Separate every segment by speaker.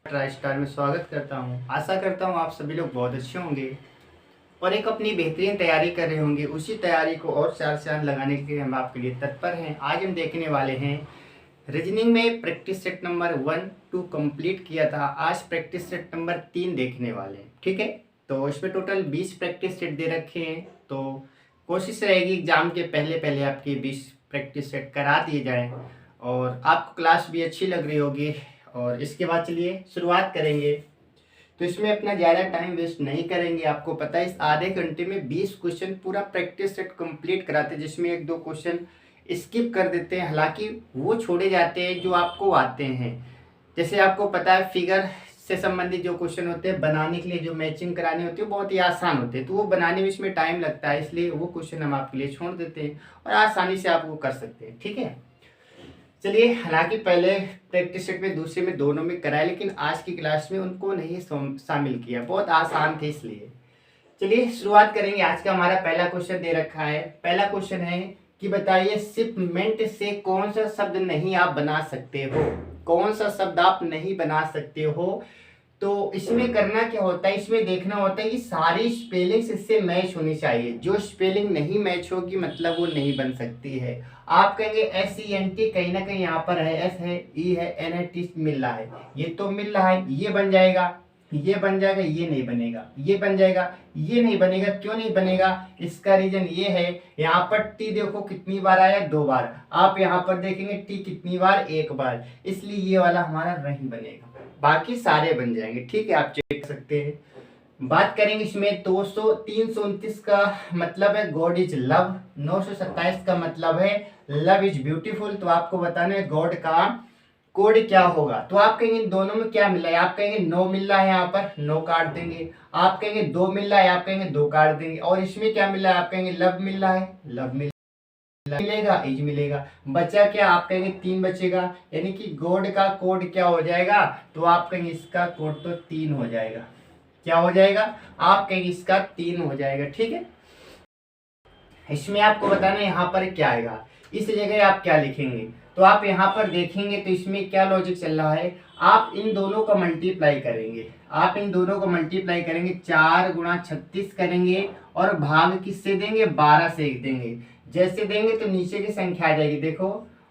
Speaker 1: Try star में स्वागत करता हूं। आशा करता हूं आप सभी लोग बहुत अच्छे होंगे और एक अपनी बेहतरीन तैयारी कर रहे होंगे। उसी तैयारी को और चार चांद लगाने के लिए हम आपके लिए तत्पर हैं। आज हम देखने वाले हैं रीजनिंग में प्रैक्टिस सेट नंबर 1-2 कंप्लीट किया था। आज प्रैक्टिस सेट नंबर 3 देखने वाले हैं। ठीक है, तो इसमें टोटल 20 प्रैक्टिस सेट दे रखे हैं। तो कोशिश रहेगी एग्जाम के पहले पहले आपके 20 प्रैक्टिस सेट करा दिए जाएँ और आपको क्लास भी अच्छी लग रही होगी। और इसके बाद चलिए शुरुआत करेंगे। तो इसमें अपना ज़्यादा टाइम वेस्ट नहीं करेंगे। आपको पता है इस आधे घंटे में 20 क्वेश्चन पूरा प्रैक्टिस सेट कंप्लीट कराते हैं, जिसमें 1-2 क्वेश्चन स्किप कर देते हैं। हालांकि वो छोड़े जाते हैं जो आपको आते हैं। जैसे आपको पता है फिगर से संबंधित जो क्वेश्चन होते हैं बनाने के लिए जो मैचिंग करानी होती है बहुत ही आसान होते हैं, तो वो बनाने में इसमें टाइम लगता है, इसलिए वो क्वेश्चन हम आपके लिए छोड़ देते हैं और आसानी से आप वो कर सकते हैं। ठीक है, चलिए। हालांकि पहले प्रैक्टिस सेट में दूसरे में दोनों में कराया, लेकिन आज की क्लास में उनको नहीं शामिल किया, बहुत आसान थे इसलिए। चलिए शुरुआत करेंगे। आज का हमारा पहला क्वेश्चन दे रखा है। पहला क्वेश्चन है कि बताइए शिपमेंट से कौन सा शब्द नहीं आप बना सकते हो। कौन सा शब्द आप नहीं बना सकते हो। तो इसमें करना क्या होता है, इसमें देखना होता है कि सारी स्पेलिंग्स इससे मैच होनी चाहिए। जो स्पेलिंग नहीं मैच होगी मतलब वो नहीं बन सकती है। आप कहेंगे SENT, कहीं ना कहीं यहाँ पर है, S है, E है, N है, T मिल रहा है, ये तो मिल रहा है, ये बन जाएगा, ये बन जाएगा, ये नहीं बनेगा, ये बन जाएगा, ये नहीं बनेगा। क्यों नहीं बनेगा, इसका रीजन ये है, यहाँ पर T देखो कितनी बार आया, 2 बार। आप यहाँ पर देखेंगे T कितनी बार, 1 बार, इसलिए ये वाला हमारा नहीं बनेगा, बाकी सारे बन जाएंगे। ठीक है, आप चेक कर सकते हैं। बात करेंगे इसमें 329 का मतलब है गॉड इज लव। 927 का मतलब है लव इज ब्यूटीफुल। तो आपको बताना है गॉड का कोड क्या होगा। तो आप कहेंगे दोनों में क्या मिल रहा है, आप कहेंगे 9 मिल रहा है, यहाँ पर 9 काट देंगे। आप कहेंगे 2 मिल रहा है, आप कहेंगे 2 काट देंगे। और इसमें क्या मिल रहा है, आप कहेंगे लव मिल रहा है, लव मिलेगा, इज मिलेगा। बचा क्या, आप कहेंगे 3 बचेगा, यानी कि गॉड का कोड क्या हो जाएगा। तो आप कहेंगे इसका कोड तो 3 हो जाएगा। क्या हो जाएगा, आप कहेंगे इसका 3 हो जाएगा। ठीक है, इसमें आपको बताना है यहाँ पर क्या आएगा, इस जगह आप क्या लिखेंगे। तो आप यहाँ पर देखेंगे तो इसमें क्या लॉजिक चल रहा है, आप इन दोनों का मल्टीप्लाई करेंगे। आप इन दोनों को मल्टीप्लाई करेंगे, 4 गुणा 36 करेंगे और भाग किससे देंगे, 12 से देंगे। जैसे देंगे तो नीचे की संख्या आ जाएगी, देखो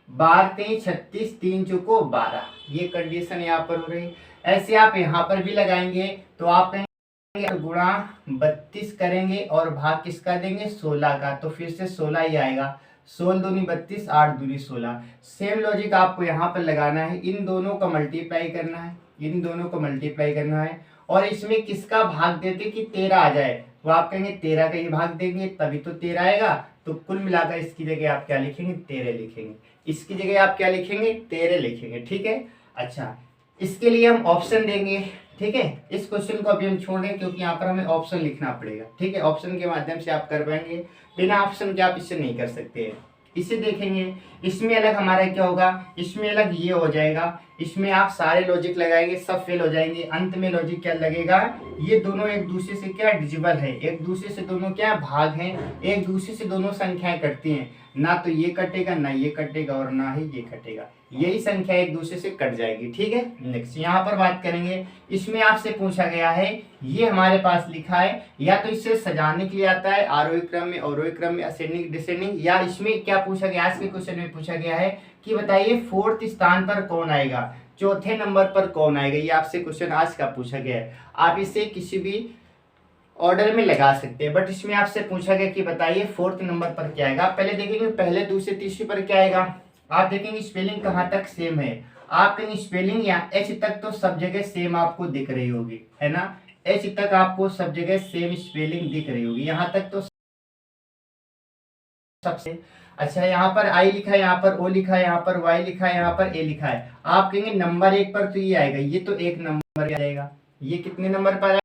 Speaker 1: 12 3 36, 3 चौको 12, ये कंडीशन यहाँ पर हो रही। ऐसे आप यहाँ पर भी लगाएंगे तो आप कहेंगे गुणा 32 करेंगे और भाग किसका देंगे, 16 का। तो फिर से 16 ही आएगा, 16 दूनी 32, 8 दूनी 16। सेम लॉजिक आपको यहाँ पर लगाना है, इन दोनों का मल्टीप्लाई करना है, इन दोनों को मल्टीप्लाई करना है। और इसमें किसका भाग देते कि 13 आ जाए, तो आप कहेंगे 13 का ही भाग देंगे तभी तो 13 आएगा। तो कुल मिलाकर इसकी जगह आप क्या लिखेंगे, 13 लिखेंगे। इसकी जगह आप क्या लिखेंगे, 13 लिखेंगे। ठीक है, अच्छा इसके लिए हम ऑप्शन देंगे। ठीक है, इस क्वेश्चन को अभी हम छोड़ दें क्योंकि यहाँ पर हमें ऑप्शन लिखना पड़ेगा। ठीक है, ऑप्शन के माध्यम से आप कर पाएंगे, बिना ऑप्शन के आप इससे नहीं कर सकते हैं। इसे देखेंगे, इसमें अलग हमारा क्या होगा, इसमें अलग ये हो जाएगा। इसमें आप सारे लॉजिक लगाएंगे, सब फेल हो जाएंगे। अंत में लॉजिक क्या लगेगा, ये दोनों एक दूसरे से क्या डिविजिबल है, एक दूसरे से दोनों क्या भाग हैं, एक दूसरे से दोनों संख्याएं कटती हैं। ना तो ये कटेगा, ना ये कटेगा और ना ही ये कटेगा, यही संख्या एक दूसरे से कट जाएगी। ठीक है, नेक्स्ट यहाँ पर बात करेंगे। इसमें आपसे पूछा गया है, ये हमारे पास लिखा है, या तो इसे सजाने के लिए आता है आरोही क्रम में, अवरोही क्रम में, असेंडिंग डिसेंडिंग, या इसमें क्या पूछा गया, आज के क्वेश्चन में पूछा गया है कि बताइए 4th स्थान पर कौन आएगा, चौथे नंबर पर कौन आएगा। ये आपसे क्वेश्चन आज का पूछा गया है। आप इसे किसी भी ऑर्डर में लगा सकते हैं, बट इसमें आपसे पूछा गया कि बताइए 4th नंबर पर क्या आएगा। आप पहले देखेंगे पहले दूसरे तीसरे पर क्या आएगा। आप देखेंगे स्पेलिंग कहाँ तक सेम है, आप कहेंगे स्पेलिंग या H तक तो सब जगह सेम आपको दिख रही होगी, है ना। H तक आपको सब जगह सेम स्पेलिंग दिख रही होगी, यहाँ तक तो सबसे अच्छा। यहाँ पर I लिखा है, यहाँ पर O लिखा है, यहाँ पर Y लिखा है, यहाँ पर A लिखा है। आप कहेंगे नंबर 1 पर तो ये आएगा, ये तो 1 नंबर आ जाएगा। ये कितने नंबर पर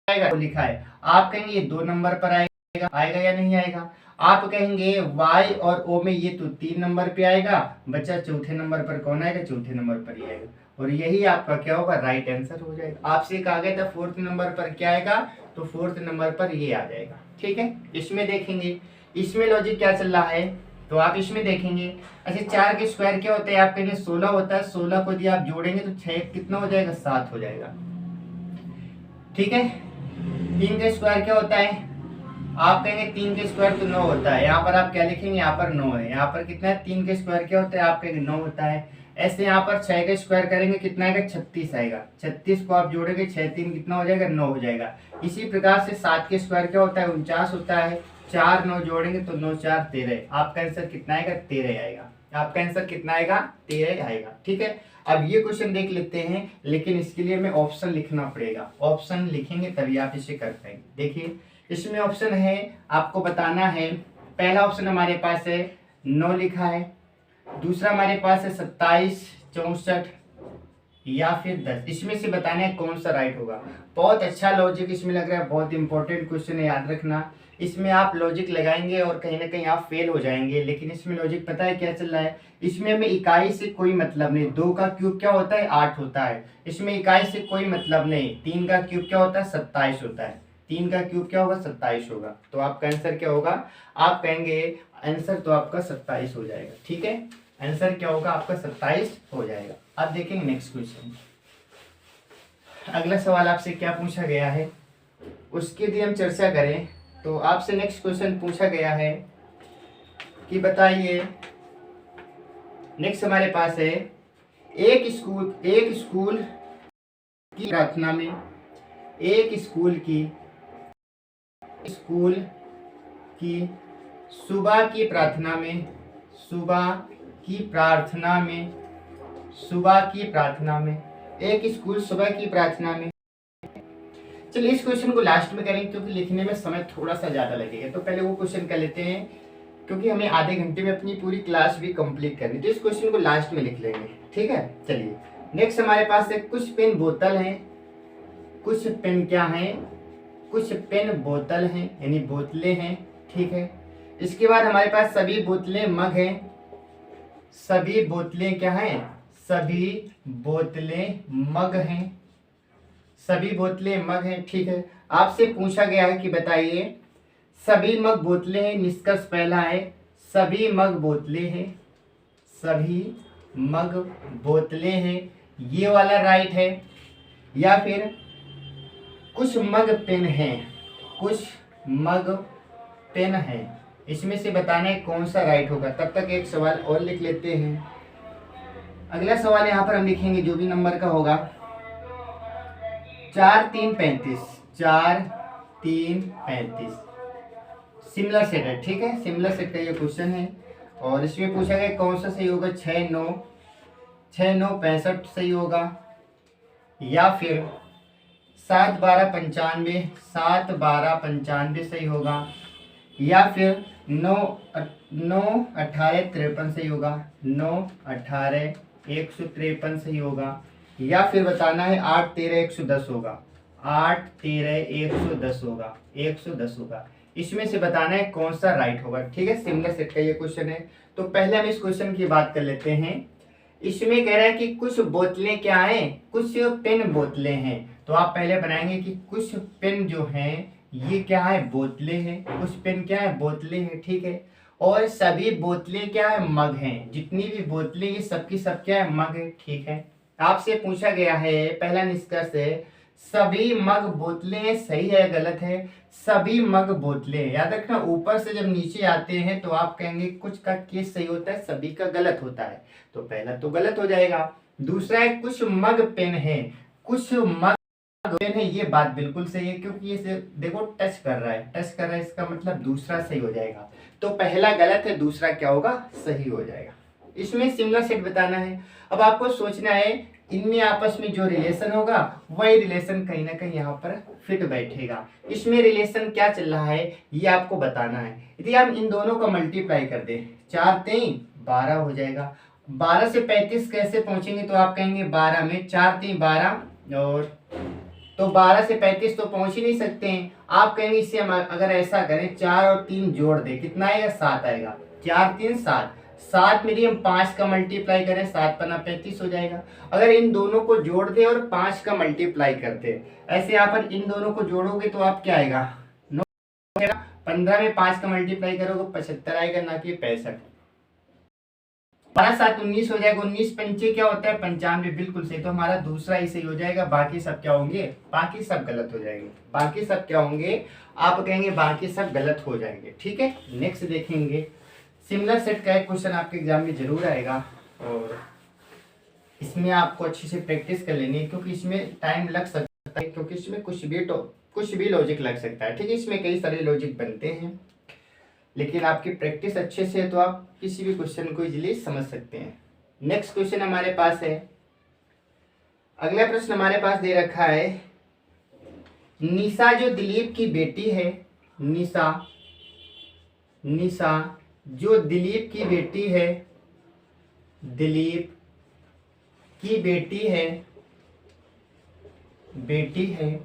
Speaker 1: आएगा, लिखा है। आप कहेंगे ये 2 नंबर पर आएगा, आएगा या नहीं आएगा। आप कहेंगे Y और O में ये तो 3 नंबर पे आएगा, बच्चा चौथे नंबर पर कौन आएगा, चौथे नंबर पर ही आएगा। और यही आपका क्या होगा, राइट आंसर हो जाएगा। आपसे कहा गया था 4th नंबर पर क्या आएगा, तो 4th नंबर पर ये आ जाएगा। ठीक है, इसमें देखेंगे, इसमें लॉजिक क्या चल रहा है तो आप इसमें देखेंगे। अच्छा 4 के स्क्वायर क्या होता है, आप कहेंगे 16 होता है। 16 को यदि आप जोड़ेंगे तो 6 कितना हो जाएगा, 7 हो जाएगा। ठीक है। 3 का स्क्वायर क्या होता है, आप कहेंगे 3 के स्क्वायर तो 9 होता है। यहाँ पर आप क्या लिखेंगे, यहाँ पर 9 है। यहाँ पर कितना है, 3 के स्क्वायर क्या होता है, आप कहेंगे 9 होता है। ऐसे यहाँ पर 6 का स्क्वायर करेंगे कितना आएगा, 36 आएगा। 36 को आप जोड़ेंगे 6 3 कितना हो जाएगा, 9 हो जाएगा। इसी प्रकार से 7 के स्क्वायर क्या होता है, 49 होता है। 4 9 जोड़ेंगे तो 9 4 13। आपका आंसर कितना आएगा, 13 आएगा। आपका आंसर कितना आएगा, 13 आएगा। ठीक है। अब ये क्वेश्चन देख लेते हैं, लेकिन इसके लिए हमें ऑप्शन लिखना पड़ेगा। ऑप्शन लिखेंगे तभी आप इसे कर पाएंगे। देखिए इसमें ऑप्शन है, आपको बताना है। पहला ऑप्शन हमारे पास है 9 लिखा है। दूसरा हमारे पास है 27 64 या फिर 10। इसमें से बताना है कौन सा राइट होगा। बहुत अच्छा लॉजिक इसमें लग रहा है, बहुत इंपॉर्टेंट क्वेश्चन है, याद रखना। इसमें आप लॉजिक लगाएंगे और कहीं ना कहीं आप फेल हो जाएंगे। लेकिन इसमें लॉजिक पता है क्या चल रहा है, इसमें हमें इकाई से कोई मतलब नहीं। 2 का क्यूब क्या होता है, 8 होता है। इसमें इकाई से कोई मतलब नहीं। 3 का क्यूब क्या होता है, 27 होता है। 3 का क्यूब क्या होगा, 27 होगा। तो आपका आंसर क्या होगा, आप कहेंगे आंसर तो आपका 27 हो जाएगा। ठीक है, आंसर क्या होगा आपका, 27 हो जाएगा। अब देखेंगे नेक्स्ट क्वेश्चन। अगला सवाल आपसे क्या पूछा गया है, उसके लिए हम चर्चा करें। तो आपसे नेक्स्ट क्वेश्चन पूछा गया है कि बताइए, नेक्स्ट हमारे पास है एक स्कूल की प्रार्थना में, एक स्कूल की सुबह की प्रार्थना में, एक स्कूल सुबह की प्रार्थना में। चलिए इस क्वेश्चन को लास्ट में करेंगे क्योंकि लिखने में समय थोड़ा सा ज्यादा लगेगा। तो पहले वो क्वेश्चन कर लेते हैं क्योंकि हमें आधे घंटे में अपनी पूरी क्लास भी कंप्लीट करनी है। तो इस क्वेश्चन को लास्ट में लिख लेंगे। ठीक है। चलिए नेक्स्ट हमारे पास है कुछ पेन बोतल हैं, कुछ पेन क्या हैं, कुछ पेन बोतल हैं यानी बोतलें हैं। ठीक है। इसके बाद हमारे पास सभी बोतलें मग हैं, सभी बोतलें क्या हैं, सभी बोतलें मग हैं, सभी बोतलें मग हैं। ठीक है। आपसे पूछा गया है कि बताइए सभी मग बोतलें हैं। निष्कर्ष पहला है सभी मग बोतलें हैं, सभी मग बोतलें हैं, ये वाला राइट है। या फिर कुछ मग पेन हैं, कुछ मग पेन हैं, इसमें से बताना है कौन सा राइट होगा। तब तक एक सवाल और लिख लेते हैं। अगला सवाल यहाँ पर हम लिखेंगे जो भी नंबर का होगा 4 3 35, 4 3 35 सिमिलर सेट है। ठीक है, सिमिलर सेट का ये क्वेश्चन है और इसमें पूछा गया कौन सा सही होगा। 6 9 65 सही होगा, या फिर 7 12 95, 7 12 95 सही होगा, या फिर 9 18 53 सही होगा, 9 18 153 सही होगा, या फिर बताना है 8 13 110 होगा, 8 13 110 होगा, 110 होगा। इसमें से बताना है कौन सा राइट होगा। ठीक है, सिमिलर सेट का ये क्वेश्चन है। तो पहले हम इस क्वेश्चन की बात कर लेते हैं। इसमें कह रहा है कि कुछ बोतलें क्या हैं, कुछ पेन बोतलें हैं। तो आप पहले बनाएंगे कि कुछ पेन जो हैं ये क्या है, बोतलें हैं। कुछ पेन क्या है, बोतलें हैं। ठीक है। और सभी बोतलें क्या है, मग हैं। जितनी भी बोतलें ये सबकी सब क्या है, मग है। ठीक है। आपसे पूछा गया है, पहला निष्कर्ष है सभी मग बोतलें सही है गलत है, सभी मग बोतलें। याद रखना ऊपर से जब नीचे आते हैं तो आप कहेंगे कुछ का केस सही होता है, सभी का गलत होता है। तो पहला तो गलत हो जाएगा। दूसरा है कुछ मग पेन है, कुछ मग पेन है, ये बात बिल्कुल सही है क्योंकि ये देखो टच कर रहा है, टच कर रहा है, इसका मतलब दूसरा सही हो जाएगा। तो पहला गलत है, दूसरा क्या होगा, सही हो जाएगा। इसमें सिमिलर सेट बताना है। अब आपको सोचना है इनमें आपस में जो रिलेशन होगा वही रिलेशन कहीं ना कहीं यहाँ पर फिट बैठेगा। इसमें रिलेशन क्या चल रहा है ये आपको बताना है। यदि हम इन दोनों का मल्टीप्लाई कर दें, 4 3 12 हो जाएगा। 12 से 35 कैसे पहुंचेंगे, तो आप कहेंगे 12 में 4 3 12, और तो 12 से 35 तो पहुंच ही नहीं सकते हैं। आप कहेंगे इससे हम अगर ऐसा करें 4 और 3 जोड़ दे, कितना आएगा, 7 आएगा। 4 3 7, 7 में हम 5 का मल्टीप्लाई करें, 7 पन्ना 35 हो जाएगा। अगर इन दोनों को जोड़ दे और 5 का मल्टीप्लाई करते, ऐसे यहाँ पर इन दोनों को जोड़ोगे तो आप क्या आएगा, 9 आएगा। 15 में 5 का मल्टीप्लाई करोगे 75 आएगा, ना कि 65। 12×7 = 19 हो जाएगा। 19 पंचे क्या होता है? 95, बिल्कुल सही। तो हमारा दूसरा ही सही हो जाएगा, बाकी सब क्या होंगे? बाकी सब गलत हो जाएंगे। बाकी सब क्या होंगे? आप कहेंगे बाकी सब गलत हो जाएंगे। ठीक है, नेक्स्ट देखेंगे। सिमिलर सेट का एक क्वेश्चन आपके एग्जाम में जरूर आएगा और इसमें आपको अच्छे से प्रैक्टिस कर लेनी है, क्योंकि इसमें टाइम लग सकता है, क्योंकि इसमें कुछ भी लॉजिक लग सकता है। ठीक है, इसमें कई सारे लॉजिक बनते हैं, लेकिन आपकी प्रैक्टिस अच्छे से है तो आप किसी भी क्वेश्चन को इजीली समझ सकते हैं। नेक्स्ट क्वेश्चन हमारे पास है, अगला प्रश्न हमारे पास दे रखा है, निशा जो दिलीप की बेटी है, निशा जो दिलीप की बेटी है, दिलीप की बेटी है,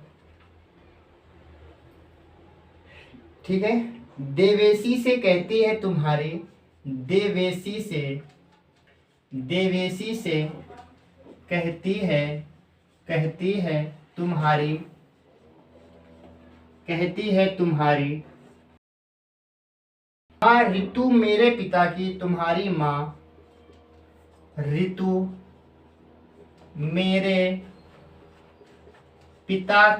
Speaker 1: ठीक है, देवेशी से कहती है तुम्हारी, देवेशी से कहती है तुम्हारी माँ ऋतु मेरे पिता की, तुम्हारी माँ ऋतु मेरे पिता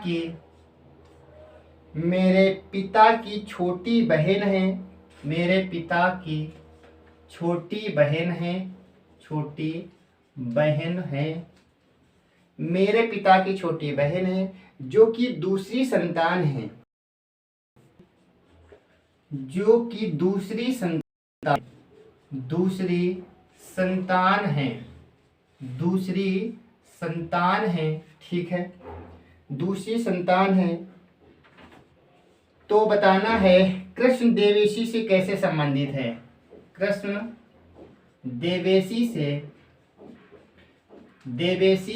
Speaker 1: की छोटी बहन है, मेरे पिता की छोटी बहन है, मेरे पिता की छोटी बहन है, जो कि दूसरी संतान है, जो कि दूसरी संतान है, ठीक है, दूसरी संतान है। तो बताना है कृष्ण देवेशी से कैसे संबंधित है, कृष्ण देवेशी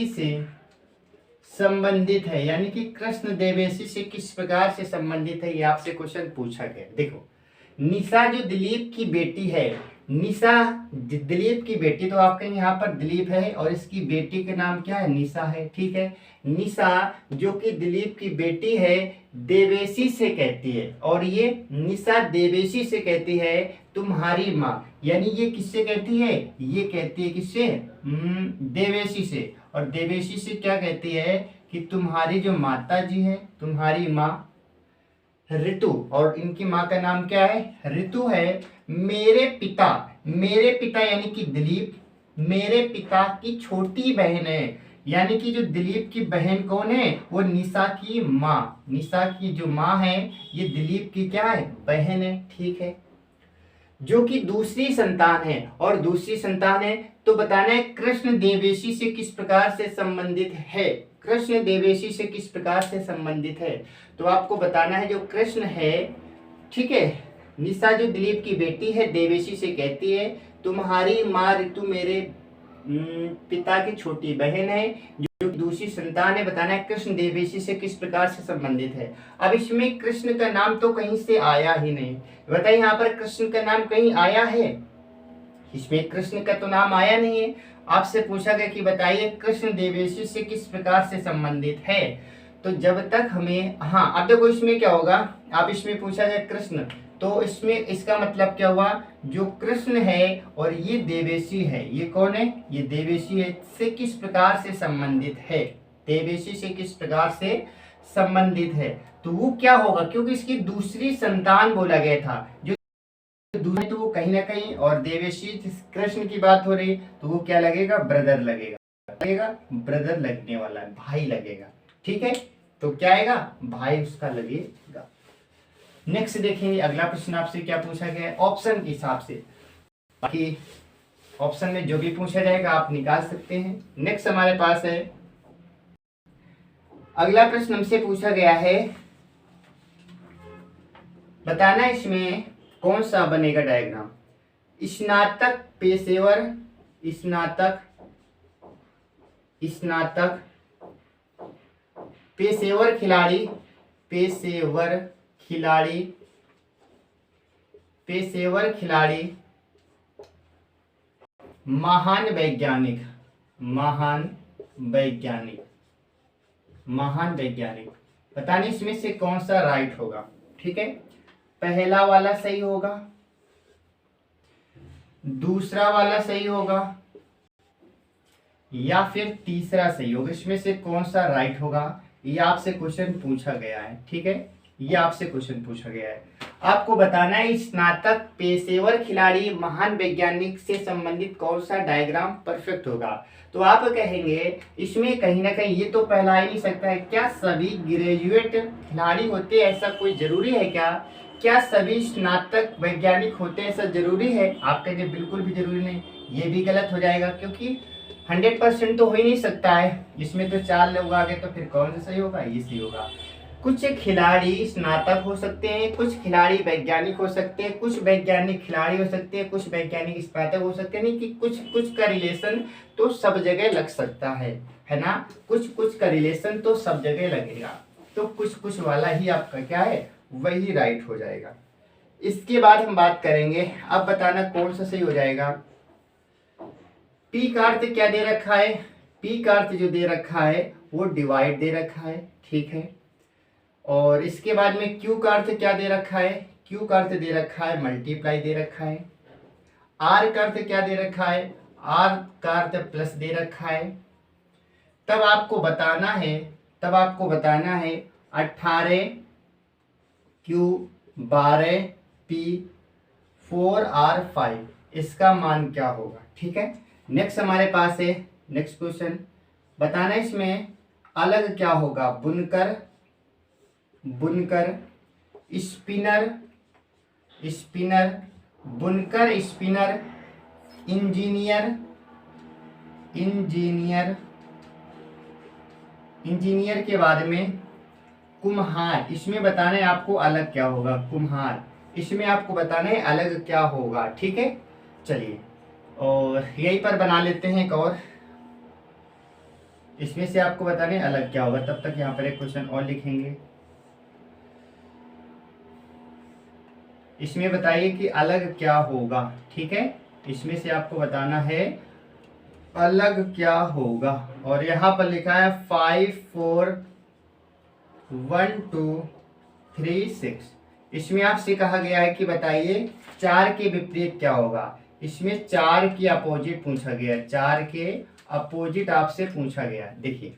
Speaker 1: से संबंधित है, यानी कि कृष्ण देवेशी से किस प्रकार से संबंधित है, ये आपसे क्वेश्चन पूछा गया। देखो, निशा जो दिलीप की बेटी है, निशा दिलीप की बेटी, तो आपके यहाँ पर दिलीप है और इसकी बेटी का नाम क्या है? निशा है, ठीक है। निशा जो कि दिलीप की बेटी है, देवेशी से कहती है, और ये निशा देवेशी से कहती है तुम्हारी माँ, यानी ये किससे कहती है? ये कहती है किससे? देवेशी से। और देवेशी से क्या कहती है कि तुम्हारी जो माता जी है, तुम्हारी माँ ऋतु, और इनकी माँ का नाम क्या है? ऋतु है, मेरे पिता यानी कि दिलीप, मेरे पिता की छोटी बहन है, यानी कि जो दिलीप की बहन कौन है? वो निशा की माँ, निशा की जो माँ है ये दिलीप की क्या है? बहन है, ठीक है, जो कि दूसरी संतान है। और दूसरी संतान है तो बताना है कृष्ण देवेशी से किस प्रकार से संबंधित है, कृष्ण देवेशी से किस प्रकार से संबंधित है। तो आपको बताना है जो कृष्ण है, ठीक है, निशा जो दिलीप की बेटी है, देवेशी से कहती है तुम्हारी माँ ऋतु मेरे पिता की छोटी बहन है, जो दूसरी संतान है। बताना है कृष्ण देवेशी से किस प्रकार से संबंधित है। अब इसमें कृष्ण का नाम तो कहीं से आया ही नहीं, बताइए यहाँ पर कृष्ण का नाम कहीं आया है? इसमें कृष्ण का तो नाम आया नहीं है। आपसे पूछा गया कि बताइए कृष्ण देवेशी से किस प्रकार से संबंधित है। तो जब तक हमें, हाँ, अब देखो इसमें क्या होगा, अब इसमें पूछा जाए कृष्ण, तो इसमें इसका मतलब क्या हुआ? जो कृष्ण है और ये देवेशी है, ये कौन है? ये देवेशी है, से किस प्रकार से संबंधित है, देवेशी से किस प्रकार से संबंधित है। तो वो क्या होगा, क्योंकि इसकी दूसरी संतान बोला गया था, जो दूसरे, तो वो कहीं ना कहीं, और देवेशी कृष्ण की बात हो रही, तो वो क्या लगेगा? ब्रदर लगेगा, ब्रदर लगने वाला है, भाई लगेगा, ठीक है। तो क्या आएगा? भाई उसका लगेगा। नेक्स्ट देखेंगे अगला प्रश्न आपसे क्या पूछा गया है ऑप्शन के हिसाब से, बाकी ऑप्शन में जो भी पूछा जाएगा आप निकाल सकते हैं। नेक्स्ट हमारे पास है, अगला प्रश्न हमसे पूछा गया है, बताना इसमें कौन सा बनेगा डायग्राम। स्नातक पेशेवर खिलाड़ी, महान वैज्ञानिक, पता नहीं इसमें से कौन सा राइट होगा, ठीक है। पहला वाला सही होगा, दूसरा वाला सही होगा या फिर तीसरा सही होगा, इसमें से कौन सा राइट होगा, ये आपसे क्वेश्चन पूछा गया है। ठीक है, ये आपसे क्वेश्चन पूछा गया है, आपको बताना है स्नातक पेशेवर खिलाड़ी महान वैज्ञानिक से संबंधित कौन सा डायग्राम परफेक्ट होगा। तो आप कहेंगे इसमें कहीं ना कहीं ये तो पहला ही नहीं सकता है, क्या सभी ग्रेजुएट खिलाड़ी होते हैं, ऐसा कोई जरूरी है क्या सभी स्नातक वैज्ञानिक होते हैं, ऐसा जरूरी है। आप कहेंगे बिल्कुल भी जरूरी नहीं, ये भी गलत हो जाएगा, क्योंकि 100% तो हो ही नहीं सकता है, इसमें तो 4 लोग आ गए, तो फिर कौन सा सही होगा, ये सही होगा। कुछ खिलाड़ी स्नातक हो सकते हैं, कुछ खिलाड़ी वैज्ञानिक हो सकते हैं, कुछ वैज्ञानिक खिलाड़ी हो सकते हैं, कुछ वैज्ञानिक स्नातक हो सकते हैं, नहीं कि कुछ कुछ का रिलेशन तो सब जगह लग सकता है ना, कुछ कुछ का रिलेशन तो सब जगह लगेगा, तो कुछ कुछ वाला ही आपका क्या है, वही राइट हो जाएगा। इसके बाद हम बात करेंगे, अब बताना कौन सा सही हो जाएगा। पी का अर्थ क्या दे रखा है, पी का अर्थ जो दे रखा है वो डिवाइड दे रखा है, ठीक है। और इसके बाद में क्यू का अर्थ क्या दे रखा है, क्यू का अर्थ दे रखा है मल्टीप्लाई दे रखा है। आर का अर्थ क्या दे रखा है, आर का अर्थ प्लस दे रखा है। तब आपको बताना है 18 क्यू 12 पी 4 आर 5, इसका मान क्या होगा। ठीक है, नेक्स्ट हमारे पास है नेक्स्ट क्वेश्चन, बताना इसमें अलग क्या होगा, बुनकर स्पिनर बुनकर स्पिनर इंजीनियर के बाद में कुम्हार, इसमें बताना है आपको अलग क्या होगा, कुम्हार, इसमें आपको बताना है अलग क्या होगा। ठीक है, चलिए और यहीं पर बना लेते हैं एक और, इसमें से आपको बताना है अलग क्या होगा। तब तक यहाँ पर एक क्वेश्चन और लिखेंगे, इसमें बताइए कि अलग क्या होगा। ठीक है, इसमें से आपको बताना है अलग क्या होगा, और यहाँ पर लिखा है 5 4 1 2 3 6, इसमें आपसे कहा गया है कि बताइए 4 के विपरीत क्या होगा। इसमें 4 की अपोजिट पूछा गया, 4 के अपोजिट आपसे पूछा गया। देखिए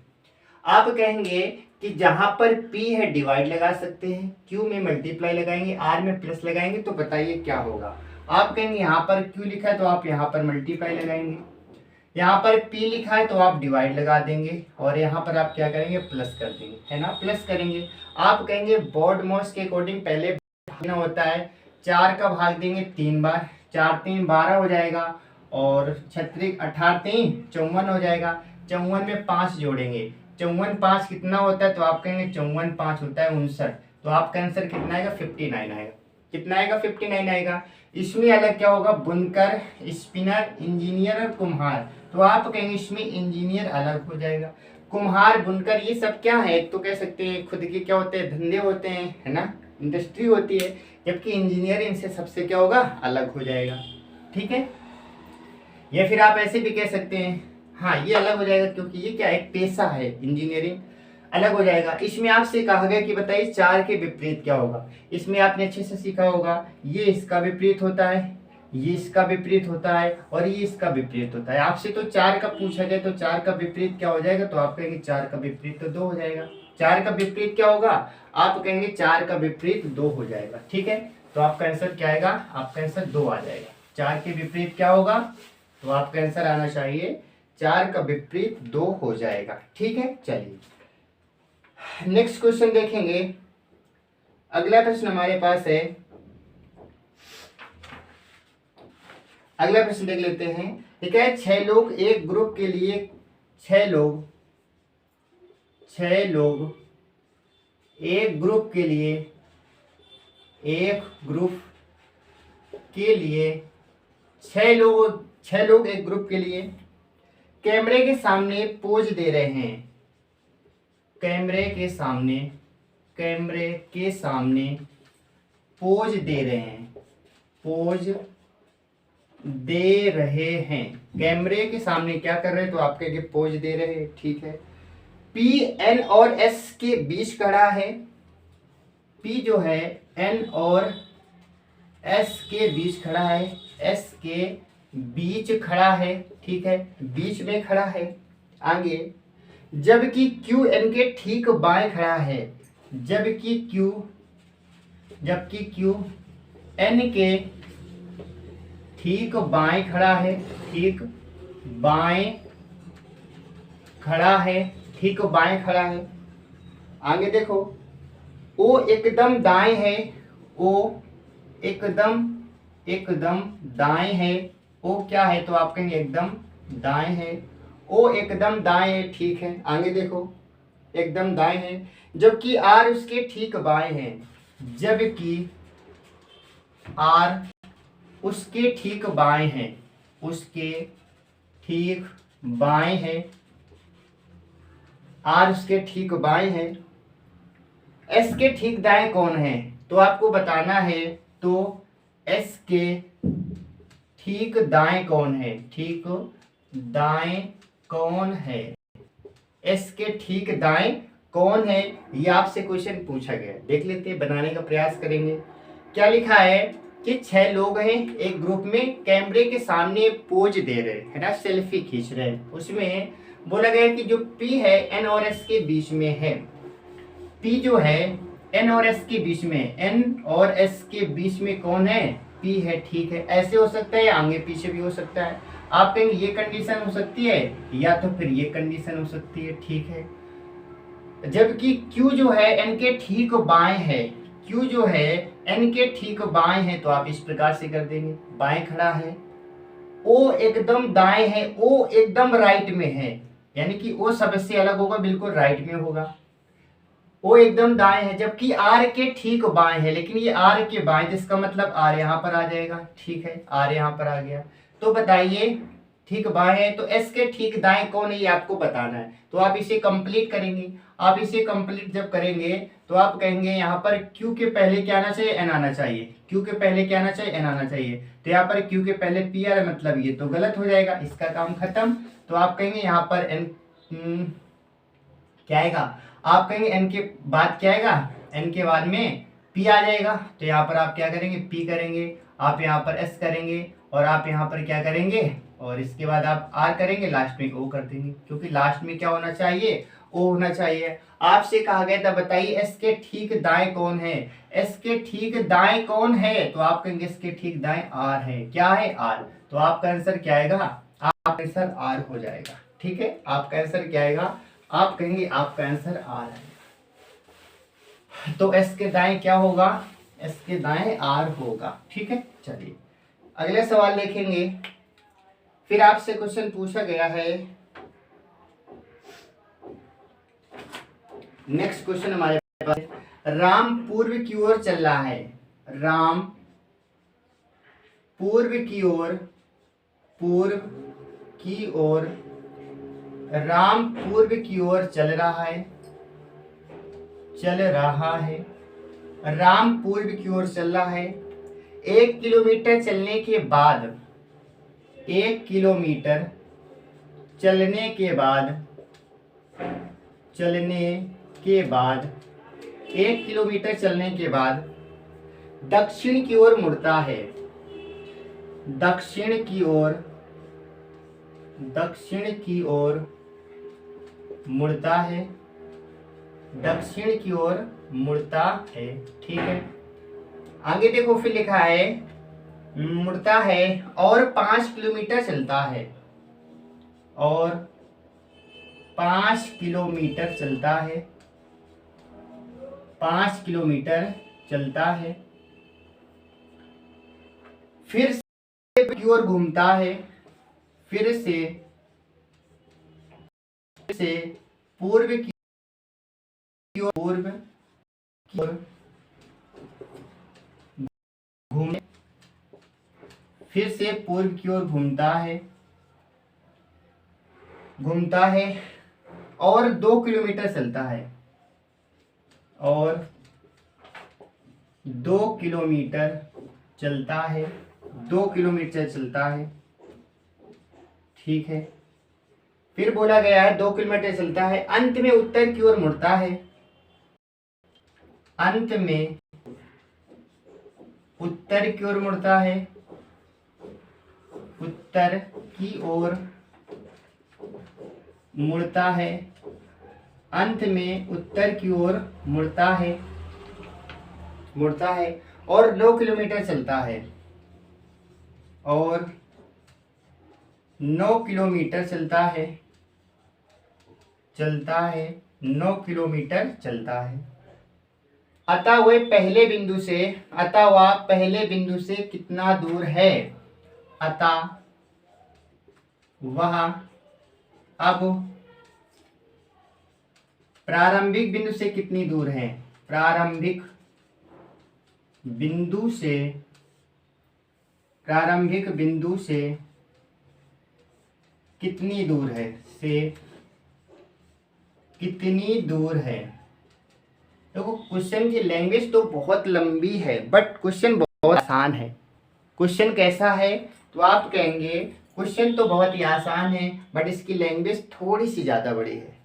Speaker 1: आप कहेंगे कि जहां पर P है डिवाइड लगा सकते हैं, Q में मल्टीप्लाई लगाएंगे, R में प्लस लगाएंगे, तो बताइए क्या होगा। आप कहेंगे यहाँ पर Q लिखा है तो आप यहाँ पर मल्टीप्लाई लगाएंगे, यहाँ पर P लिखा है तो आप डिवाइड लगा देंगे, और यहाँ पर आप क्या करेंगे, प्लस कर देंगे, है ना, प्लस करेंगे। आप कहेंगे बोर्ड मॉस के अकॉर्डिंग पहले भागना होता है, 4 का भाग देंगे 3 बार, 4 3 12 हो जाएगा, और 36 18 3 54 हो जाएगा, 54 में 5 जोड़ेंगे, 54 5 कितना होता है, तो आप कहेंगे 54 5 होता है 59, तो आपका आंसर कितना आएगा, 59 आएगा। कितना आएगा, 59 आएगा। इसमें अलग क्या होगा, बुनकर स्पिनर इंजीनियर और कुम्हार, तो आप कहेंगे इसमें इंजीनियर अलग हो जाएगा, कुम्हार बुनकर ये सब क्या है, एक तो कह सकते हैं खुद के क्या होते हैं, धंधे होते हैं, है ना, इंडस्ट्री होती है, जबकि इंजीनियर इनसे सबसे क्या होगा, अलग हो जाएगा। ठीक है, या फिर आप ऐसे भी कह सकते हैं, हाँ ये अलग हो जाएगा क्योंकि ये क्या एक पेशा है, इंजीनियरिंग अलग हो जाएगा। इसमें आपसे कहा गया कि बताइए 4 के विपरीत क्या होगा। इसमें आपने अच्छे से सीखा होगा, ये इसका विपरीत होता है, ये इसका विपरीत होता है, और ये इसका विपरीत होता है। आपसे तो 4 का पूछा जाए तो 4 का विपरीत क्या हो जाएगा, तो आप कहेंगे 4 का विपरीत तो 2 हो जाएगा। 4 का विपरीत क्या होगा, आप कहेंगे 4 का विपरीत 2 हो जाएगा। ठीक है, तो आपका आंसर क्या आएगा, आपका आंसर 2 आ जाएगा। 4 के विपरीत क्या होगा, तो आपका आंसर आना चाहिए 4 का विपरीत 2 हो जाएगा। ठीक है, चलिए नेक्स्ट क्वेश्चन देखेंगे। अगला प्रश्न हमारे पास है, अगला प्रश्न देख लेते हैं। ठीक है, 6 लोग एक ग्रुप के लिए, 6 लोग एक ग्रुप के लिए, एक ग्रुप के लिए 6 लोग एक ग्रुप के लिए कैमरे के सामने पोज दे रहे हैं, कैमरे के सामने पोज दे रहे हैं, पोज दे रहे हैं, कैमरे के सामने क्या कर रहे हैं, तो आप कहेंगे पोज दे रहे हैं। ठीक है, P N और S के बीच खड़ा है, P जो है N और S के बीच खड़ा है, S के बीच खड़ा है, ठीक है, बीच में खड़ा है। आगे, जबकि क्यू एन के ठीक बाएं खड़ा है, जबकि क्यू एन के ठीक बाएं खड़ा है, ठीक बाएं खड़ा है, ठीक बाएं खड़ा है। आगे देखो, ओ एकदम दाएं है, ओ एकदम दाएं है। ओ क्या है, तो आप कहेंगे एकदम दाएं है। ओ एकदम दाएं है, ठीक है। आगे देखो, एकदम दाएं है, जबकि आर उसके ठीक बाएं है, जबकि आर उसके ठीक बाएं है, उसके ठीक बाएं है, आर उसके ठीक बाएं है। एस के ठीक दाएं कौन है, तो आपको बताना है। तो एस के ठीक दाएं कौन है, ठीक दाएं कौन है, एस के ठीक दाएं कौन है, ये आपसे क्वेश्चन पूछा गया। देख लेते हैं, बनाने का प्रयास करेंगे। क्या लिखा है कि 6 लोग हैं एक ग्रुप में, कैमरे के सामने पोज दे रहे हैं, है ना, सेल्फी खींच रहे हैं। उसमें बोला गया कि जो पी है एन और एस के बीच में है। पी जो है एन और एस के बीच में, एन और एस के बीच में कौन है, पी है, ठीक है। ऐसे हो सकता है, आगे पीछे भी हो सकता है। आप कहेंगे ये कंडीशन हो सकती है, या तो फिर ये कंडीशन हो सकती है, ठीक है। जबकि क्यू जो है एन के ठीक बाएं है, क्यू जो है एन के ठीक बाएं है, तो आप इस प्रकार से कर देंगे, बाएं खड़ा है। ओ एकदम दाएं है, ओ एकदम राइट में है, यानी कि ओ सबसे अलग होगा, बिल्कुल राइट में होगा। ओ एकदम दाएं है, जबकि आर के ठीक बाएं है, लेकिन ये आर के बाएं, जिसका मतलब आर यहाँ पर आ जाएगा, ठीक है, आर यहाँ पर आ गया। तो बताइए ठीक बाएं है, तो एस के ठीक दाएं कौन है, ये आपको बताना है। तो आप इसे कंप्लीट करेंगे। आप इसे कंप्लीट जब करेंगे तो आप कहेंगे यहाँ पर क्यू के पहले क्या आना चाहिए, एन आना चाहिए। क्यू के पहले क्या आना चाहिए, एन आना चाहिए। तो यहाँ पर क्यू के पहले पी आ रहा है, मतलब ये तो गलत हो जाएगा, इसका काम खत्म। तो आप कहेंगे यहाँ पर एन क्या आएगा, आप कहेंगे एन के बाद क्या आएगा, एन के बाद में पी आ जाएगा। तो यहाँ पर आप क्या करेंगे, पी करेंगे, आप यहाँ पर एस करेंगे, और आप यहाँ पर क्या करेंगे, और इसके बाद आप आर करेंगे, लास्ट में ओ कर देंगे, क्योंकि लास्ट में क्या होना चाहिए, ओ होना चाहिए। आपसे कहा गया था बताइए एस के ठीक दाएं कौन है, एस के ठीक दाएं कौन है, तो आप कहेंगे एस के ठीक दाएं आर है। क्या है, आर। तो आपका आंसर क्या आएगा, आपका आंसर आर हो जाएगा, ठीक है। आपका आंसर क्या आएगा, आप कहेंगे आपका आंसर आर है। तो एस के दाएं क्या होगा, एस के दाएं आर होगा, ठीक है। चलिए अगले सवाल देखेंगे। फिर आपसे क्वेश्चन पूछा गया है, नेक्स्ट क्वेश्चन हमारे पास, राम पूर्व की ओर चल रहा है, राम पूर्व की ओर, राम पूर्व की ओर चल रहा है, राम पूर्व की ओर चल रहा है। 1 किलोमीटर चलने के बाद, 1 किलोमीटर चलने के बाद, 1 किलोमीटर चलने के बाद दक्षिण की ओर मुड़ता है, दक्षिण की ओर मुड़ता है, दक्षिण की ओर मुड़ता है, ठीक है। आगे देखो, फिर लिखा है मुड़ता है और 5 किलोमीटर चलता है, और 5 किलोमीटर चलता है, 5 किलोमीटर चलता है। फिर से की ओर घूमता है, फिर से पूर्व की ओर घूमने, फिर से पूर्व की ओर घूमता है और 2 किलोमीटर चलता है, और 2 किलोमीटर चलता है, 2 किलोमीटर चलता है, ठीक है। फिर बोला गया है 2 किलोमीटर चलता है, अंत में उत्तर की ओर मुड़ता है, अंत में उत्तर की ओर मुड़ता है, उत्तर की ओर मुड़ता है, अंत में उत्तर की ओर मुड़ता है और 9 किलोमीटर चलता है, और 9 किलोमीटर चलता है 9 किलोमीटर चलता है। अतः वह पहले बिंदु से कितना दूर है? अतः वह अब प्रारंभिक बिंदु से कितनी दूर है? प्रारंभिक बिंदु से कितनी दूर है? कितनी दूर है? देखो क्वेश्चन की लैंग्वेज तो बहुत लंबी है, बट क्वेश्चन बहुत आसान है। क्वेश्चन कैसा है तो आप कहेंगे क्वेश्चन तो बहुत ही आसान है, बट इसकी लैंग्वेज थोड़ी सी ज़्यादा बड़ी है,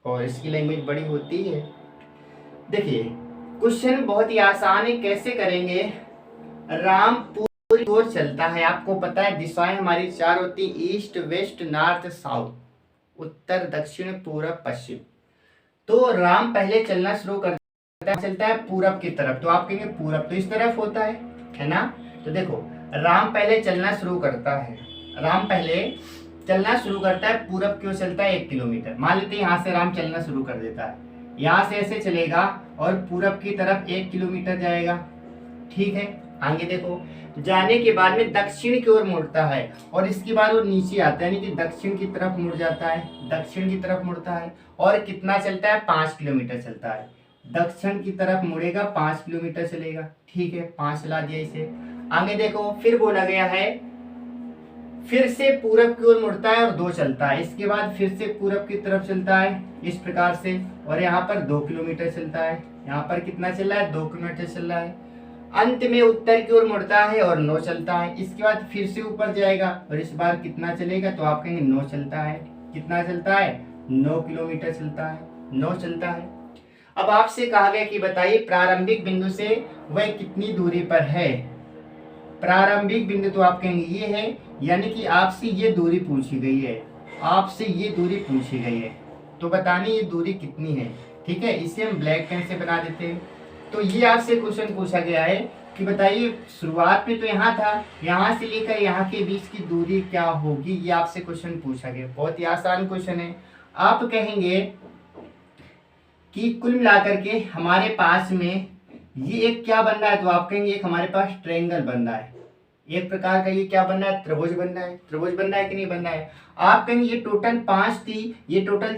Speaker 1: और इसकी लैंग्वेज बड़ी होती है। देखिए क्वेश्चन बहुत ही आसान है, कैसे करेंगे? राम पूरी ओर चलता है, आपको पता है दिशाएं हमारी 4 होती, ईस्ट वेस्ट नॉर्थ साउथ, उत्तर दक्षिण पूरब पश्चिम। तो राम पहले चलना शुरू चलता है पूरब की तरफ, तो आप कहेंगे पूरब तो इस तरफ होता है ना। तो देखो राम पहले चलना शुरू करता है, पूरब की ओर चलता है 1 किलोमीटर। मान लेते हैं यहाँ से राम चलना शुरू कर देता है, यहाँ से ऐसे चलेगा और पूरब की तरफ 1 किलोमीटर जाएगा, ठीक है। आगे देखो जाने के बाद में दक्षिण की ओर मुड़ता है, और इसके बाद वो नीचे आता है, यानी कि दक्षिण की तरफ मुड़ जाता है, और कितना चलता है? 5 किलोमीटर चलता है। दक्षिण की तरफ मुड़ेगा, 5 किलोमीटर चलेगा, ठीक है। 5 ला दिया इसे। आगे देखो फिर बोला गया है फिर से पूरब की ओर मुड़ता है और 2 चलता है, इसके बाद फिर से पूरब की तरफ चलता है इस प्रकार से, और यहाँ पर 2 किलोमीटर चलता है। यहाँ पर कितना चल रहा है? 2 किलोमीटर चल रहा है। अंत में उत्तर की ओर मुड़ता है और 9 चलता है, इसके बाद फिर से ऊपर जाएगा और इस बार कितना चलेगा? तो आप कहेंगे 9 चलता है। कितना चलता है? 9 किलोमीटर चलता है, 9 चलता है। अब आपसे कहा गया कि बताइए प्रारंभिक बिंदु से वह कितनी दूरी पर है? प्रारंभिक बिंदु तो आप कहेंगे ये है, यानी कि आपसे ये दूरी पूछी गई है, तो बतानी ये दूरी कितनी है, ठीक है। इसे हम ब्लैक पेन से बना देते हैं। तो ये आपसे क्वेश्चन पूछा गया है कि बताइए शुरुआत में तो यहाँ था, यहाँ से लेकर यहाँ के बीच की दूरी क्या होगी, ये आपसे क्वेश्चन पूछा गया। बहुत ही आसान क्वेश्चन है। आप कहेंगे कि कुल मिलाकर के हमारे पास में ये एक क्या बन रहा है, तो आप कहेंगे एक हमारे पास ट्रायंगल बन रहा है, एक प्रकार का ये क्या बन रहा है? त्रिभुज बन रहा है कि नहीं बन रहा है? आप कहेंगे ये टोटल 5 थी, ये टोटल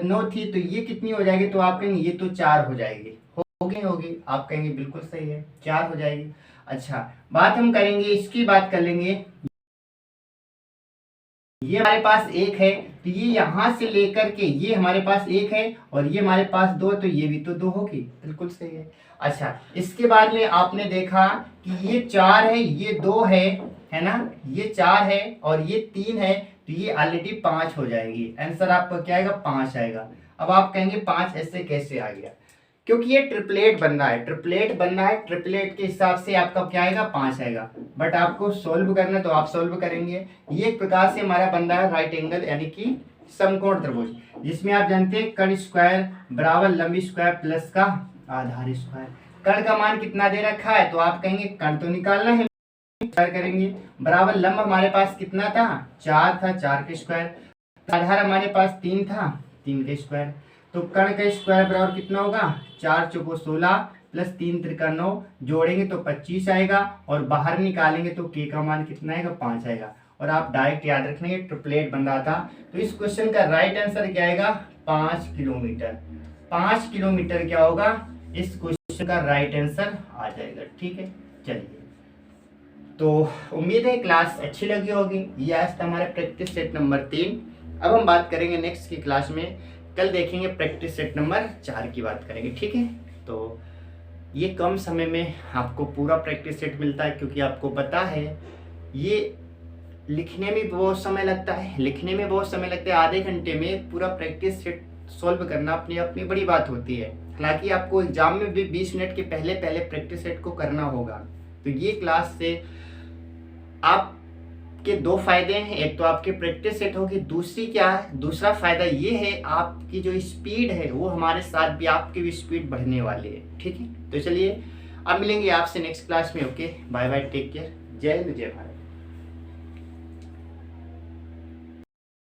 Speaker 1: 9 थी, तो ये कितनी हो जाएगी? तो आप कहेंगे ये तो 4 हो जाएगी, होगी। आप कहेंगे बिल्कुल सही है, 4 हो जाएगी। अच्छा बात हम करेंगे, इसकी बात कर लेंगे। ये हमारे पास 1 है, तो ये यहाँ से लेकर के ये हमारे पास 1 है, और ये हमारे पास 2, तो ये भी तो 2 होगी, बिल्कुल सही है। अच्छा इसके बाद में आपने देखा कि ये 4 है, ये 2 है ना, ये 4 है और ये 3 है, तो ये ऑलरेडी 5 हो जाएगी। आंसर आपका क्या आएगा? 5 आएगा। अब आप कहेंगे 5 ऐसे कैसे आ गया? क्योंकि ये ट्रिपलेट बन रहा है, ट्रिपलेट के हिसाब से आपका क्या आएगा? 5 आएगा। बट आपको सोल्व करना तो आप सोल्व करेंगे। ये एक प्रकार से हमारा बन रहा है राइट एंगल यानी कि समकोण त्रिभुज, जिसमें आप जानते हैं कर्ण स्क्वायर बराबर लंबी स्क्वायर प्लस का आधार स्क्वायर। कर्ण का मान कितना दे रखा है, तो आप कहेंगे कर्ण तो निकालना है, स्क्वायर करेंगे, बराबर लंब हमारे पास कितना था? 4 था, 4 के स्क्वायर, आधार हमारे पास 3 था, 3 के स्क्वायर। तो कर्ण का स्क्वायर बराबर कितना होगा? 4 चौको 16 प्लस 3 त्रिका 9, जोड़ेंगे तो 25 आएगा, और बाहर निकालेंगे तो के का मान कितना आएगा? 5 आएगा। और आप डायरेक्ट याद रखना ये ट्रिपलेट बन रहा था, तो इस क्वेश्चन का राइट आंसर क्या आएगा? 5 किलोमीटर। 5 किलोमीटर क्या होगा? इस क्वेश्चन का राइट आंसर आ जाएगा, ठीक है। चलिए, तो उम्मीद है क्लास अच्छी लगी होगी। ये आज था हमारा प्रैक्टिस सेट नंबर 3। अब हम बात करेंगे नेक्स्ट की क्लास में, कल देखेंगे प्रैक्टिस सेट नंबर 4 की बात करेंगे, ठीक है। तो ये कम समय में आपको पूरा प्रैक्टिस सेट मिलता है, क्योंकि आपको पता है ये लिखने में बहुत समय लगता है, आधे घंटे में पूरा प्रैक्टिस सेट सॉल्व करना अपनी अपनी बड़ी बात होती है। हालांकि आपको एग्जाम में भी 20 मिनट के पहले प्रैक्टिस सेट को करना होगा। तो ये क्लास से आप इसके दो फायदे हैं, एक तो आपकी प्रैक्टिस सेट होगी, दूसरी क्या है, दूसरा फायदा ये है आपकी जो स्पीड है वो हमारे साथ भी आपकी भी स्पीड बढ़ने वाली है। ठीक है, तो चलिए अब मिलेंगे आपसे नेक्स्ट क्लास में। Okay, bye bye, take care, जय हिंद, जय भारत।